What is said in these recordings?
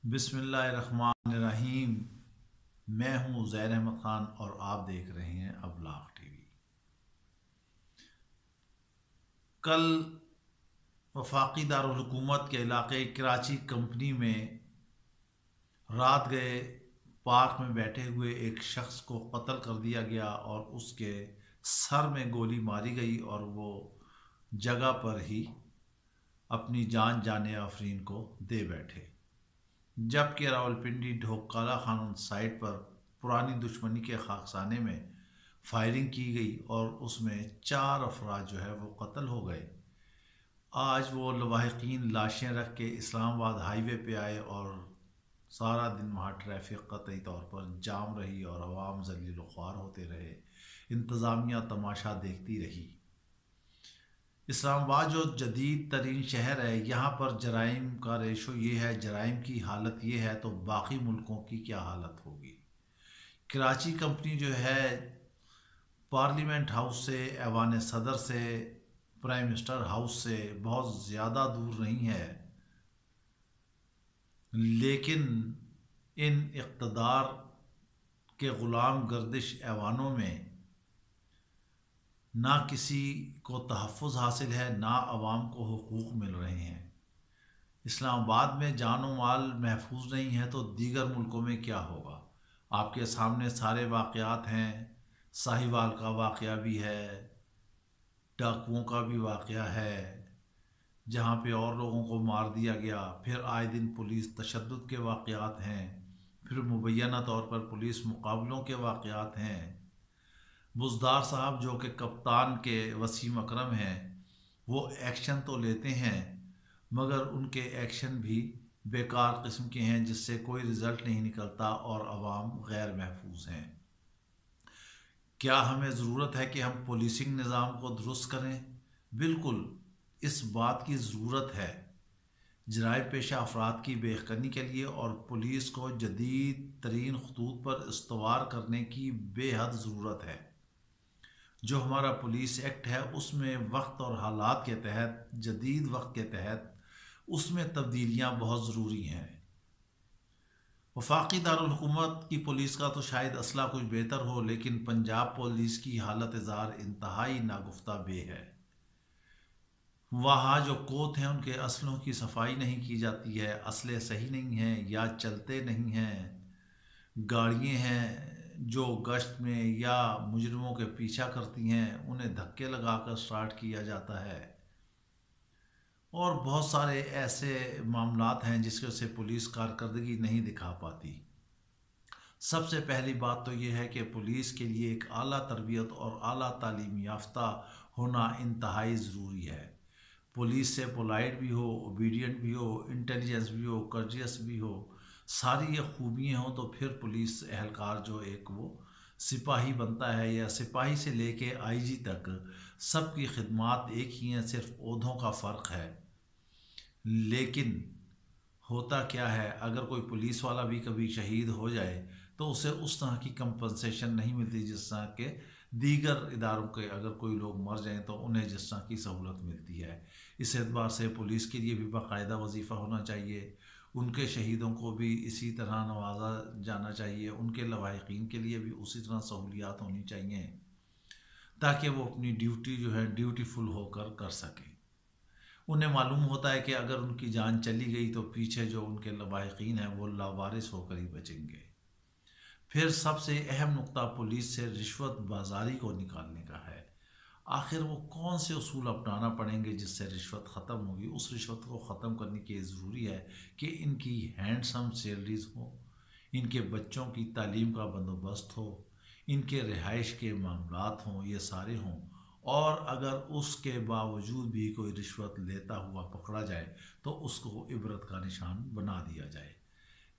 بسم اللہ الرحمن الرحیم۔ میں ہوں زیر احمد خان اور آپ دیکھ رہے ہیں ابلاغ ٹی وی۔ کل وفاقی دارالحکومت کے علاقے کراچی کمپنی میں رات گئے پارک میں بیٹھے ہوئے ایک شخص کو قتل کر دیا گیا اور اس کے سر میں گولی ماری گئی اور وہ جگہ پر ہی اپنی جان آفرین کو دے بیٹھے، جبکہ راولپنڈی ڈھوکالا خانون سائٹ پر پرانی دشمنی کے خاکسانے میں فائرنگ کی گئی اور اس میں 4 افراد جو ہے وہ قتل ہو گئے۔ آج وہ لواحقین لاشیں رکھ کے اسلام آباد ہائی وے پہ آئے اور سارا دن وہاں ٹریفک قطعی طور پر جام رہی اور عوام ذلیل و خوار ہوتے رہے، انتظامیہ تماشا دیکھتی رہی۔ اسلام آباد جو جدید ترین شہر ہے، یہاں پر جرائم کا ریشو یہ ہے، جرائم کی حالت یہ ہے تو باقی ملکوں کی کیا حالت ہوگی۔ کراچی کمپنی جو ہے پارلیمنٹ ہاؤس سے، ایوان صدر سے، پرائم منسٹر ہاؤس سے بہت زیادہ دور نہیں ہے، لیکن ان اقتدار کے غلام گردش ایوانوں میں نہ کسی کو تحفظ حاصل ہے، نہ عوام کو حقوق مل رہے ہیں۔ اسلام آباد میں جان و مال محفوظ نہیں ہے تو دیگر ملکوں میں کیا ہوگا؟ آپ کے سامنے سارے واقعات ہیں، ساہیوال کا واقعہ بھی ہے، ڈاکوؤں کا بھی واقعہ ہے جہاں پہ اور لوگوں کو مار دیا گیا، پھر آئے دن پولیس تشدد کے واقعات ہیں، پھر مبینہ طور پر پولیس مقابلوں کے واقعات ہیں۔ بزدار صاحب جو کہ کپتان کے وسیم اکرم ہیں، وہ ایکشن تو لیتے ہیں مگر ان کے ایکشن بھی بیکار قسم کے ہیں جس سے کوئی رزلٹ نہیں نکلتا اور عوام غیر محفوظ ہیں۔ کیا ہمیں ضرورت ہے کہ ہم پولیسنگ نظام کو درست کریں؟ بالکل، اس بات کی ضرورت ہے جرائم پیشہ افراد کی بے یقینی کے لیے، اور پولیس کو جدید ترین خطوط پر استوار کرنے کی بے حد ضرورت ہے۔ جو ہمارا پولیس ایکٹ ہے اس میں وقت اور حالات کے تحت، جدید وقت کے تحت اس میں تبدیلیاں بہت ضروری ہیں۔ وفاقی دارالحکومت کی پولیس کا تو شاید اسلحہ کچھ بہتر ہو، لیکن پنجاب پولیس کی حالت زار انتہائی ناگفتہ بے ہے۔ وہاں جو کوت ہیں ان کے اسلحوں کی صفائی نہیں کی جاتی ہے، اسلحے صحیح نہیں ہیں یا چلتے نہیں ہیں، گاڑیاں ہیں جو گشت میں یا مجرموں کے پیچھا کرتی ہیں انہیں دھکے لگا کر سٹارٹ کیا جاتا ہے، اور بہت سارے ایسے معاملات ہیں جس کی وجہ سے پولیس کارکردگی نہیں دکھا پاتی۔ سب سے پہلی بات تو یہ ہے کہ پولیس کے لیے ایک اعلیٰ تربیت اور اعلیٰ تعلیم یافتہ ہونا انتہائی ضروری ہے۔ پولیس سے پولائٹ بھی ہو، اوبیڈینٹ بھی ہو، انٹیلیجنس بھی ہو، کرجیس بھی ہو، ساری یہ خوبیاں ہوں تو پھر پولیس اہلکار جو ایک وہ سپاہی بنتا ہے، یا سپاہی سے لے کے آئی جی تک سب کی خدمات ایک ہی ہیں، صرف عہدوں کا فرق ہے۔ لیکن ہوتا کیا ہے، اگر کوئی پولیس والا بھی کبھی شہید ہو جائے تو اسے اس طرح کی کمپنسیشن نہیں ملتی جس طرح کہ دیگر اداروں کے اگر کوئی لوگ مر جائیں تو انہیں جس طرح کی سہولت ملتی ہے۔ اس اعتبار سے پولیس کے لیے بھی باقاعدہ وظیفہ ہونا چاہیے، ان کے شہیدوں کو بھی اسی طرح نوازا جانا چاہیے، ان کے لواحقین کے لیے بھی اسی طرح سہولیات ہونی چاہیے تاکہ وہ اپنی ڈیوٹی جو ہے ڈیوٹیفل ہو کر سکیں۔ انہیں معلوم ہوتا ہے کہ اگر ان کی جان چلی گئی تو پیچھے جو ان کے لواحقین ہیں وہ لاوارث ہو کر ہی بچیں گے۔ پھر سب سے اہم نقطہ پولیس سے رشوت بازاری کو نکالنے کا ہے۔ آخر وہ کون سے اصول اپنانا پڑیں گے جس سے رشوت ختم ہوگی؟ اس رشوت کو ختم کرنے کے ضروری ہے کہ ان کی ہینڈسم سیلریز ہوں، ان کے بچوں کی تعلیم کا بندوبست ہو، ان کے رہائش کے معاملات ہوں، یہ سارے ہوں، اور اگر اس کے باوجود بھی کوئی رشوت لیتا ہوا پکڑا جائے تو اس کو عبرت کا نشان بنا دیا جائے۔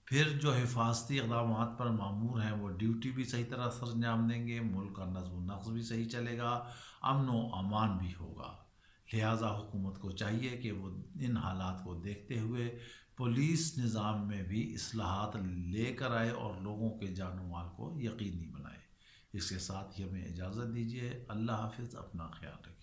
پھر جو حفاظتی اقدامات پر مامور ہیں وہ ڈیوٹی بھی صحیح طرح سر انجام دیں گے، ملک کا نظم و نسق بھی صحیح چلے گا، امن و امان بھی ہوگا۔ لہٰذا حکومت کو چاہیے کہ وہ ان حالات کو دیکھتے ہوئے پولیس نظام میں بھی اصلاحات لے کر آئے اور لوگوں کے جان و مال کو یقینی بنائے۔ اس کے ساتھ ہی ہمیں اجازت دیجیے۔ اللہ حافظ، اپنا خیال رکھیے۔